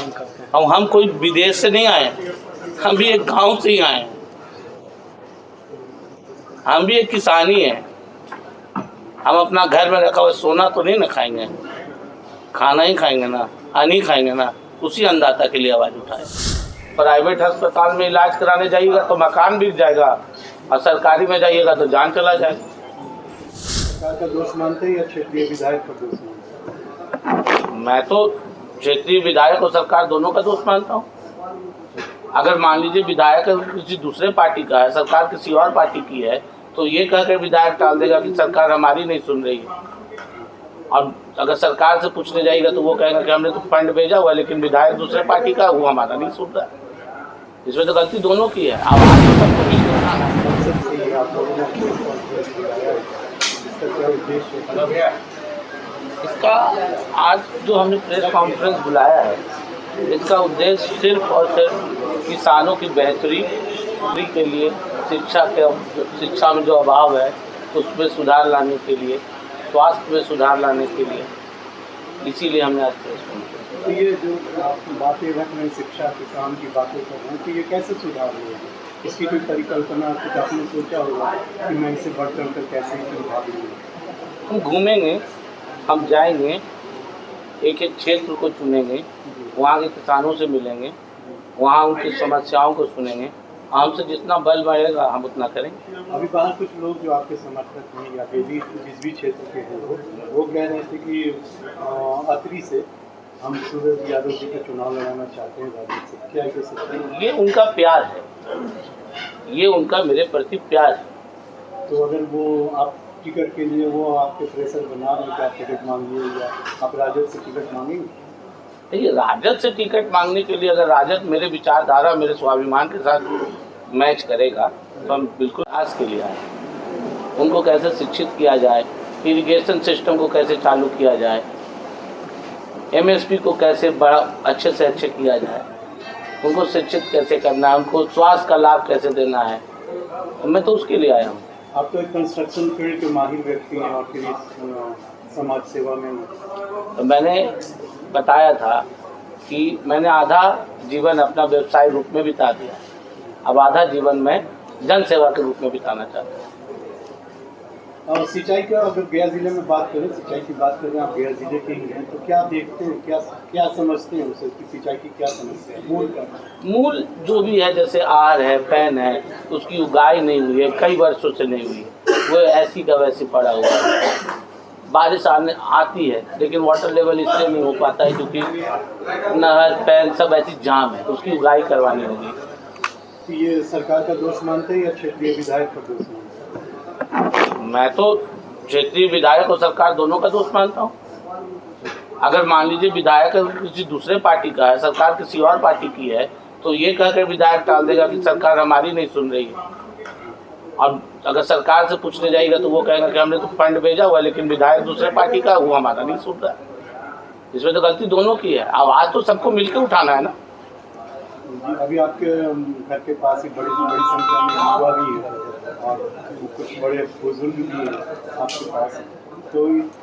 मांग करते हैं? और हम कोई विदेश से नहीं आए, हम भी एक गांव से ही आए हैं, हम भी एक किसानी है। हम अपना घर में रखा हुआ सोना तो नहीं ना खाएंगे, खाना ही खाएंगे ना, अन्न ही खाएंगे ना। उसी अन्नदाता के लिए आवाज़ उठाए। प्राइवेट अस्पताल में इलाज कराने जाइएगा तो मकान बिक जाएगा, और सरकारी में जाइएगा तो जान चला जाएगा। सरकार का दोष मानते हैं या क्षेत्रीय विधायक का दोष मानते हैं? मैं तो क्षेत्रीय विधायक और सरकार दोनों का दोष मानता हूँ। अगर मान लीजिए विधायक किसी दूसरे पार्टी का है, सरकार किसी और पार्टी की है, तो ये कहकर विधायक टाल देगा कि सरकार हमारी नहीं सुन रही है। और अगर सरकार से पूछने जाएगा तो वो कहेगा कि हमने तो फंड भेजा हुआ, लेकिन विधायक दूसरे पार्टी का, वो हमारा नहीं सुन रहा है। इसमें तो गलती दोनों की है। आवाज़ तो सबको मिलकर उठाना है। इसका आज जो हमने प्रेस कॉन्फ्रेंस बुलाया है, इसका उद्देश्य सिर्फ और सिर्फ किसानों की बेहतरी के लिए, शिक्षा में जो अभाव है उसमें सुधार लाने के लिए, स्वास्थ्य में सुधार लाने के लिए, इसीलिए हमने आज प्रेस कॉन्फ्रेंस। तो ये जो आप बातें रख रहे हैं, शिक्षा किसान की बातें कर रहे हैं, तो ये कैसे सुधार होगा? इसकी कोई परिकल्पना कुछ आपने सोचा होगा कि मैं इसे बढ़ चढ़ कर कैसे सुधार लूँगा? हम घूमेंगे, हम जाएंगे, एक एक क्षेत्र को चुनेंगे, वहाँ के किसानों से मिलेंगे, वहाँ उनकी समस्याओं को सुनेंगे। हमसे जितना बल बढ़ेगा हम उतना करेंगे। अभी बाहर कुछ लोग जो आपके समर्थक हैं या जिस भी क्षेत्र के हैं, वो कह रहे थे कि अतरी से हम सूरज यादव जी का चुनाव लड़ाना चाहते हैं राजनीति से। क्या कह सकते हैं? ये उनका प्यार है, ये उनका मेरे प्रति प्यार है। तो अगर वो आप टिकट के लिए वो आपके प्रेशर बना रहे कि आप टिकट मांगिए या आप राजद से टिकट मांगेंगे? देखिए, राजद से टिकट मांगने के लिए अगर राजद मेरे विचारधारा, मेरे स्वाभिमान के साथ मैच करेगा तो हम बिल्कुल आज के लिए आए। उनको कैसे शिक्षित किया जाए, इरिगेशन सिस्टम को कैसे चालू किया जाए, एमएसपी को कैसे बड़ा अच्छे से अच्छे किया जाए, उनको शिक्षित कैसे करना है, उनको स्वास्थ्य का लाभ कैसे देना है, मैं तो उसके लिए आया हूँ। आप तो एक कंस्ट्रक्शन फील्ड के माहिर व्यक्ति हैं और फिर समाज सेवा में तो मैंने बताया था कि मैंने आधा जीवन अपना व्यवसाय रूप में बिता दिया, अब आधा जीवन में जन सेवा के रूप में बिताना चाहता हूँ। और सिंचाई का अगर गया जिले में बात करें, सिंचाई की बात करें, आप गया जिले के ही हैं, तो क्या देखते हैं, क्या समझते हैं उसे कि सिंचाई की क्या समस्या है? मूल जो भी है, जैसे आर है, पैन है, उसकी उगाई नहीं हुई है, कई वर्षों से नहीं हुई है, वो ऐसी का वैसी पड़ा हुआ है। बारिश आती है लेकिन वाटर लेवल इसलिए नहीं हो पाता है क्योंकि नहर, पैन सब ऐसी जाम है, तो उसकी उगाई करवानी होगी। तो ये सरकार का दोष मानते हैं या क्षेत्रीय विधायक का दोष मानते हैं? मैं तो क्षेत्रीय विधायक और सरकार दोनों का दोष मानता हूँ। अगर मान लीजिए विधायक किसी दूसरे पार्टी का है, सरकार किसी और पार्टी की है, तो ये कहकर विधायक टाल देगा कि सरकार हमारी नहीं सुन रही है। और अगर सरकार से पूछने जाएगा तो वो कहेगा कि हमने तो फंड भेजा हुआ, लेकिन विधायक दूसरे पार्टी का, वो हमारा नहीं सुन रहा है। इसमें तो गलती दोनों की है। आवाज़ तो सबको मिलकर उठाना है ना। अभी आपके घर के पास ही बड़ी संख्या में युवा भी है और कुछ बड़े बुजुर्ग भी हैं आपके पास, तो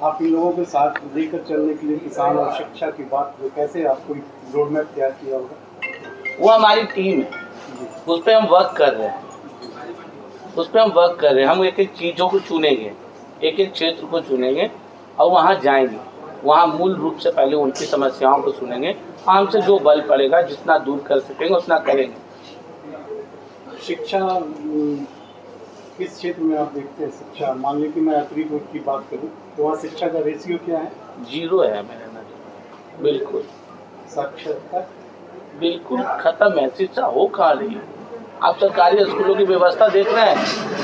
आप इन लोगों के साथ लेकर चलने के लिए किसान और शिक्षा की बात, जो कैसे आपको रोड मैप तैयार किया होगा? वो हमारी टीम है, उस पर हम वर्क कर रहे हैं, हम एक एक चीज़ों को चुनेंगे, एक एक क्षेत्र को चुनेंगे और वहाँ जाएंगे, वहाँ मूल रूप से पहले उनकी समस्याओं को सुनेंगे, हमसे जो बल पड़ेगा, जितना दूर कर सकेंगे उतना करेंगे। शिक्षा किस क्षेत्र में आप देखते हैं? शिक्षा, मान लीजिए कि मैं अतरी की बात करूँ तो वहाँ शिक्षा का रेशियो क्या है? 0 है मेरे नजर, बिल्कुल। साक्षरता बिल्कुल खत्म है। शिक्षा हो कहाँ रही है? आप सरकारी स्कूलों की व्यवस्था देख रहे हैं,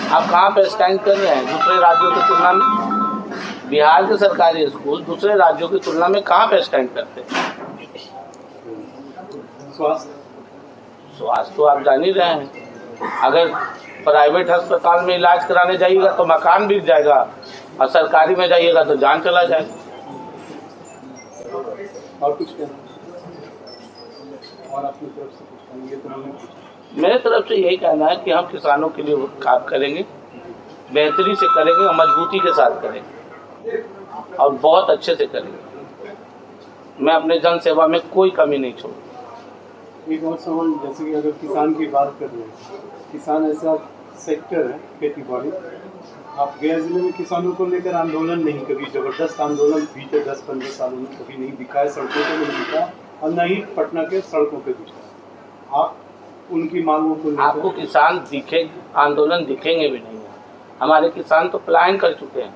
आप कहाँ पे स्टैंड कर रहे हैं दूसरे राज्यों की तुलना में? बिहार के सरकारी स्कूल दूसरे राज्यों की तुलना में कहाँ पे स्टैंड करते हैं? स्वास्थ्य तो आप जान ही रहे हैं। अगर प्राइवेट अस्पताल में इलाज कराने जाइएगा तो मकान बिक जाएगा, और सरकारी में जाइएगा तो जान चला जाएगा। और कुछ कहना? और अपनी तरफ से कुछ ये तो नहीं पूछा। मेरे तरफ से यही कहना है कि हम किसानों के लिए काम करेंगे, बेहतरी से करेंगे और मजबूती के साथ करेंगे और बहुत अच्छे से करेंगे। मैं अपने जन सेवा में कोई कमी नहीं छोड़ूँ। एक और सवाल, जैसे कि अगर किसान की बात कर रहे हैं, किसान ऐसा सेक्टर है खेती बाड़ी, आप गया जिले में किसानों को लेकर आंदोलन नहीं, कभी जबरदस्त आंदोलन बीते 10-15 सालों में कभी नहीं दिखा है, सड़कों पर नहीं दिखा और न ही पटना के सड़कों पर दिखा। आप उनकी मांगों को लेकर आपको किसान दिखे, आंदोलन दिखेंगे भी नहीं। हमारे किसान तो पलायन कर चुके हैं,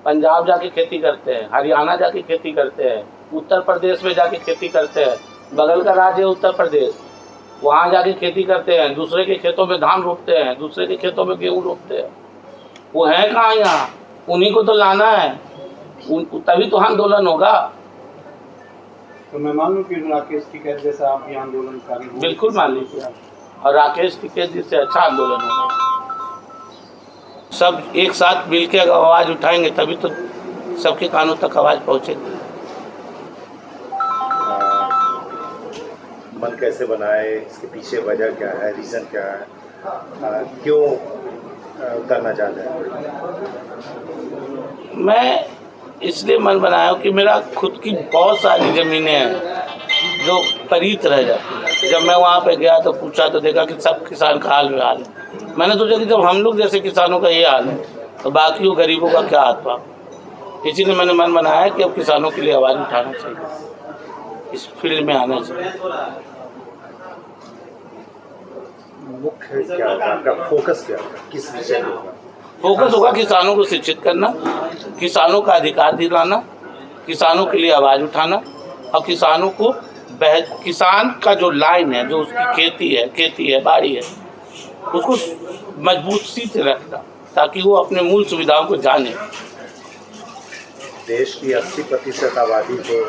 पंजाब जाके खेती करते हैं, हरियाणा जाके खेती करते हैं, उत्तर प्रदेश में जाके खेती करते हैं, बगल का राज्य है उत्तर प्रदेश, वहाँ जाके खेती करते हैं, दूसरे के खेतों में धान रोपते हैं, दूसरे के खेतों में गेहूँ रोपते हैं। वो है कहाँ यहाँ? उन्हीं को तो लाना है, तभी तो आंदोलन होगा। तो मैं मान लूँ कि राकेश टिकैत जैसा आप भी आंदोलनकारी हो? बिल्कुल मान लीजिए, और राकेश टिकैत जी से अच्छा आंदोलन होगा। सब एक साथ मिल के अगर आवाज़ उठाएंगे तभी तो सबके कानों तक आवाज़ पहुँचेगी। मन कैसे बनाए, इसके पीछे वजह क्या है, रीज़न क्या है, क्यों करना चाहते हैं? मैं इसलिए मन बनाया हूँ कि मेरा खुद की बहुत सारी ज़मीनें हैं जो परीत रह जाती हैं। जब मैं वहाँ पे गया तो पूछा तो देखा कि सब किसान का हाल बेहाल है। मैंने सोचा कि जब हम लोग जैसे किसानों का ये हाल है तो बाकी गरीबों का क्या हाथ पाँव। इसीलिए मैंने मन बनाया कि अब किसानों के लिए आवाज़ उठाना चाहिए, इस फील्ड में आना चाहिए। मुख्य क्या होगा आपका, फोकस क्या होगा, किस विषय में होगा? फोकस होगा किसानों को शिक्षित करना, किसानों का अधिकार दिलाना, किसानों के लिए आवाज़ उठाना और किसानों को किसान का जो लाइन है, जो उसकी खेती है बाड़ी है, उसको मजबूती से रखना ताकि वो अपने मूल सुविधाओं को जाने। देश की 80% आबादी तो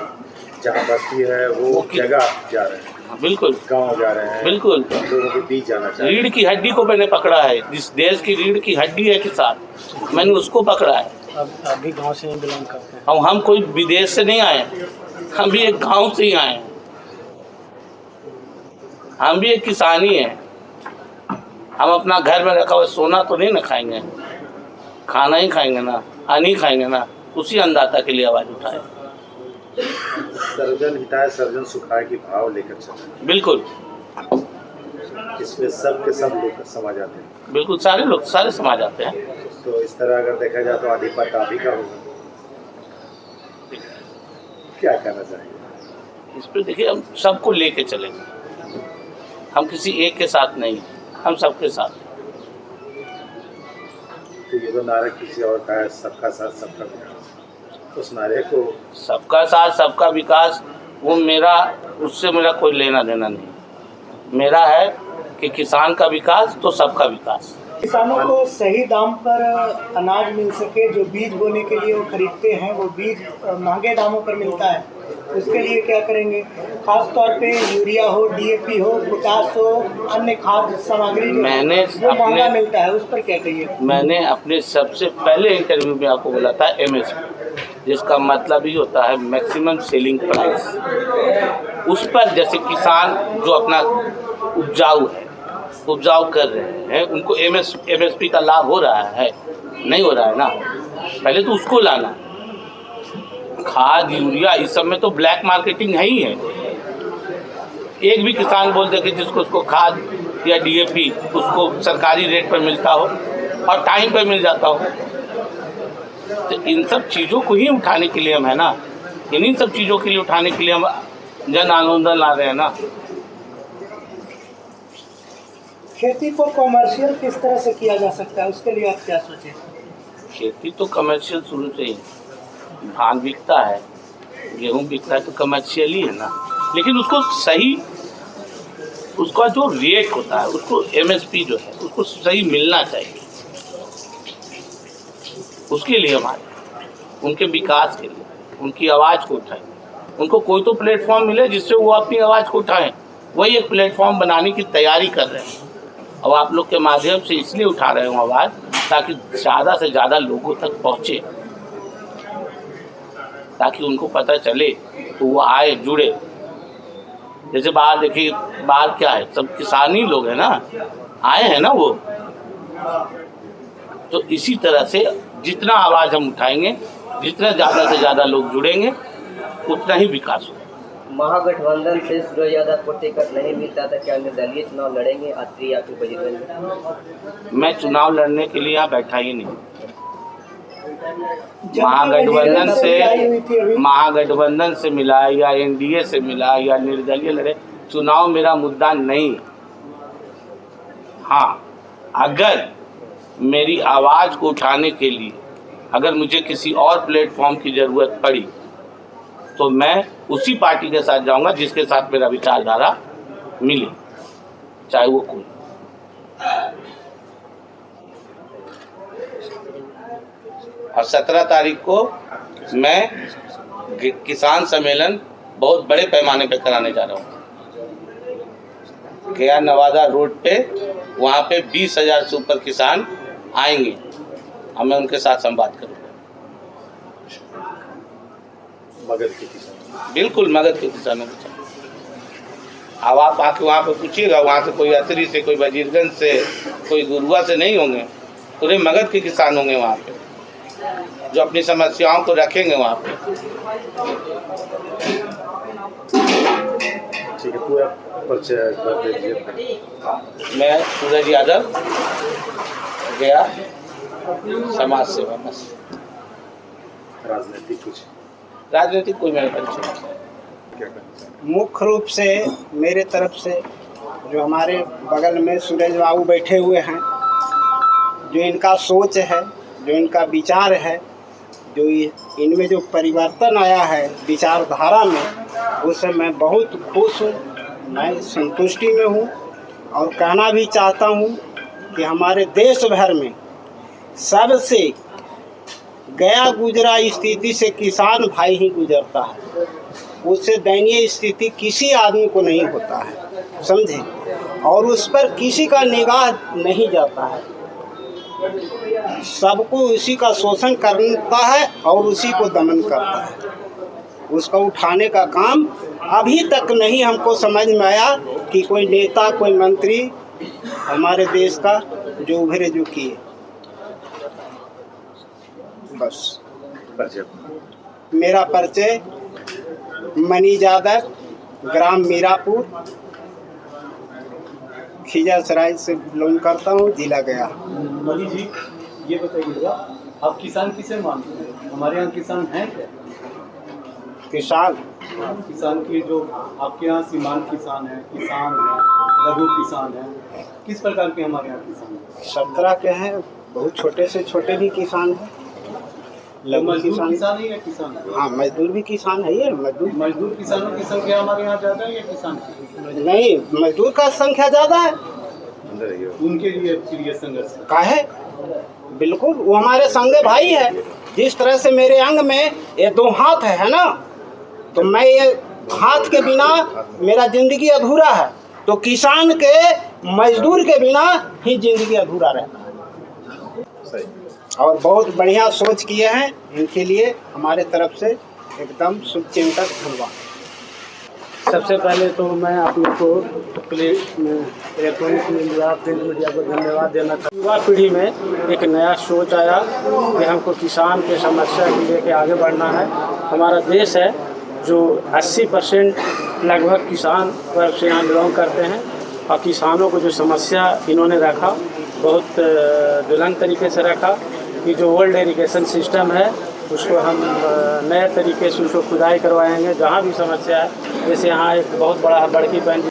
जहाँ बसती है वो जगह जा रहे हैं, बिल्कुल गांव जा रहे हैं, बिल्कुल लोगों के बीच जाना चाहिए। रीढ़ की हड्डी को मैंने पकड़ा है, जिस देश की रीढ़ की हड्डी है किसान, मैंने उसको पकड़ा है। आप भी गाँव से बिलोंग करते हैं? और हम कोई विदेश से नहीं आए, हम भी एक गांव से ही आए हैं, हम भी एक किसान ही हैं। हम अपना घर में रखा हुआ सोना तो नहीं ना खाएंगे, खाना ही खाएंगे ना, अन्न ही खाएंगे ना। उसी अन्नदाता के लिए आवाज़ उठाए। सर्वजन हिताय सर्वजन सुखाय की भाव लेकर चलते। बिल्कुल, इसमें सब के सब लोग समा जाते हैं। बिल्कुल, सारे लोग सारे समाज आते हैं। तो इस तरह अगर देखा जाए तो आधिपत्य आप ही का होगा। क्या कहना चाहिए इस पर? देखिए, हम सबको लेके चलेंगे, हम किसी एक के साथ नहीं, हम सबके साथ। तो ये तो नारा किसी और का है, सबका साथ सबका विकास, उस नारे को सबका साथ सबका विकास, वो मेरा, उससे मेरा कोई लेना देना नहीं। मेरा है कि किसान का विकास तो सबका विकास। किसानों को सही दाम पर अनाज मिल सके, जो बीज बोने के लिए वो खरीदते हैं वो बीज महंगे दामों पर मिलता है, उसके लिए क्या करेंगे? खास तौर पे यूरिया हो, डीएपी हो, पोटास हो, अन्य खाद्य सामग्री मैंने जो महंगा मिलता है, उस पर क्या कहिए? मैंने अपने सबसे पहले इंटरव्यू में आपको बोला था MSP, जिसका मतलब ही होता है मैक्सिमम सेलिंग प्राइस। उस पर जैसे किसान जो अपना उपजाऊ कर रहे हैं, उनको MSP का लाभ हो रहा है? नहीं हो रहा है ना। पहले तो उसको लाना। खाद, यूरिया, इस सब में तो ब्लैक मार्केटिंग है ही है। एक भी किसान बोल दे कि जिसको उसको खाद या DAP उसको सरकारी रेट पर मिलता हो और टाइम पर मिल जाता हो, तो इन सब चीज़ों को ही उठाने के लिए हम है ना, इन्हीं सब चीज़ों के लिए उठाने के लिए हम जन आंदोलन ला रहे हैं ना। खेती को कॉमर्शियल किस तरह से किया जा सकता है, उसके लिए आप क्या सोचें? खेती तो कमर्शियल शुरू से ही, धान बिकता है, गेहूँ बिकता है तो कमर्शियल ही है ना। लेकिन उसको सही, उसका जो रेट होता है, उसको MSP जो है उसको सही मिलना चाहिए। उसके लिए हमारे, उनके विकास के लिए, उनकी आवाज़ को उठाएं, उनको कोई तो प्लेटफॉर्म मिले जिससे वो अपनी आवाज़ को उठाएं। वही एक प्लेटफॉर्म बनाने की तैयारी कर रहे हैं। अब आप लोग के माध्यम से इसलिए उठा रहे हूँ आवाज़, ताकि ज़्यादा से ज़्यादा लोगों तक पहुँचे, ताकि उनको पता चले तो वो आए, जुड़े। जैसे बाहर देखिए, बाहर क्या है, सब किसानी लोग हैं ना, आए हैं ना वो। तो इसी तरह से जितना आवाज़ हम उठाएंगे, जितना ज़्यादा से ज़्यादा लोग जुड़ेंगे, उतना ही विकास हो। महागठबंधन से सूरज यादव को टिकट नहीं मिलता था, क्या निर्दलीय चुनाव लड़ेंगे अत्रि या फिर बजरंग? मैं चुनाव लड़ने के लिए यहाँ बैठा ही नहीं। महागठबंधन से मिला या एनडीए से मिला या निर्दलीय लड़े, चुनाव मेरा मुद्दा नहीं। हाँ, अगर मेरी आवाज़ को उठाने के लिए अगर मुझे किसी और प्लेटफॉर्म की ज़रूरत पड़ी तो मैं उसी पार्टी के साथ जाऊंगा जिसके साथ मेरा विचारधारा मिले, चाहे वो कोई। और 17 तारीख को मैं किसान सम्मेलन बहुत बड़े पैमाने पे कराने जा रहा हूँ, गया नवादा रोड पे। वहाँ पे 20,000 से ऊपर किसान आएंगे और मैं उनके साथ संवाद करूँगा। मगध के किसान, बिल्कुल मगध के किसानों के साथ। अब आप आके वहाँ पे पूछिएगा, वहाँ से कोई अतरी से, कोई वजीरगंज से, कोई गुरुआ से नहीं होंगे, पूरे मगध के किसान होंगे वहाँ पे, जो अपनी समस्याओं को रखेंगे वहाँ पे। ठीक है, पूरा परिचय कर दीजिए। मैं सूरज यादव, गया, समाज सेवा, बस। राजनीतिक कुछ राजनीतिक कोई मेरा परिचय नहीं। क्या करना? मुख्य रूप से मेरे तरफ से जो हमारे बगल में सूरज बाबू बैठे हुए हैं, जो इनका सोच है, जो इनका विचार है, जो इनमें जो परिवर्तन आया है विचारधारा में, उससे मैं बहुत खुश हूँ, मैं संतुष्टि में हूँ। और कहना भी चाहता हूँ कि हमारे देश भर में सबसे गया गुजरा स्थिति से किसान भाई ही गुजरता है, उससे दयनीय स्थिति किसी आदमी को नहीं होता है, समझे। और उस पर किसी का निगाह नहीं जाता है, सबको उसी का शोषण करता है और उसी को दमन करता है। उसका उठाने का काम अभी तक नहीं हमको समझ में आया कि कोई नेता, कोई मंत्री हमारे देश का जो उभरे जो किए। बस परिचय। मेरा परिचय मनीष यादव, ग्राम मीरापुर, खिजासराय से बिलोंग करता हूँ, जिला गया। मोदी जी, ये बताइएगा, आप किसान किसे मानते हैं? हमारे यहाँ किसान हैं क्या? किसान की जो आपके यहाँ सीमांत किसान है, लघु किसान है, किस प्रकार के हमारे यहाँ किसान हैं? 17 के हैं, बहुत छोटे से छोटे भी किसान हैं, लघु मजदूर किसान है या किसान है? हाँ, मजदूर भी किसान है। ये मजदूर किसानों की संख्या हमारे यहाँ ज़्यादा है या किसान की? नहीं, मजदूर का संख्या ज़्यादा है। उनके लिए प्रिय संघर्ष का है, बिल्कुल, वो हमारे संगे भाई है। जिस तरह से मेरे अंग में ये 2 हाथ है ना, तो मैं ये हाथ के बिना मेरा जिंदगी अधूरा है, तो किसान के, मजदूर के बिना ही जिंदगी अधूरा रहता है। सही। और बहुत बढ़िया सोच किए हैं, इनके लिए हमारे तरफ से एकदम शुभचिंतक धन्यवाद। सबसे पहले तो मैं आप लोग को इलेक्ट्रॉनिक मीडिया, प्रिंट मीडिया को धन्यवाद देना चाहूँगा। युवा पीढ़ी में एक नया सोच आया कि हमको किसान के समस्या को लेकर आगे बढ़ना है। हमारा देश है जो 80% लगभग किसान वर्ग से यहाँ बिलोंग करते हैं, और किसानों को जो समस्या इन्होंने रखा, बहुत दुल्हन तरीके से रखा कि जो ओल्ड इरिगेशन सिस्टम है उसको हम नए तरीके से उसको खुदाई करवाएंगे। जहाँ भी समस्या है, जैसे यहाँ एक बहुत बड़ा बड़की पैंट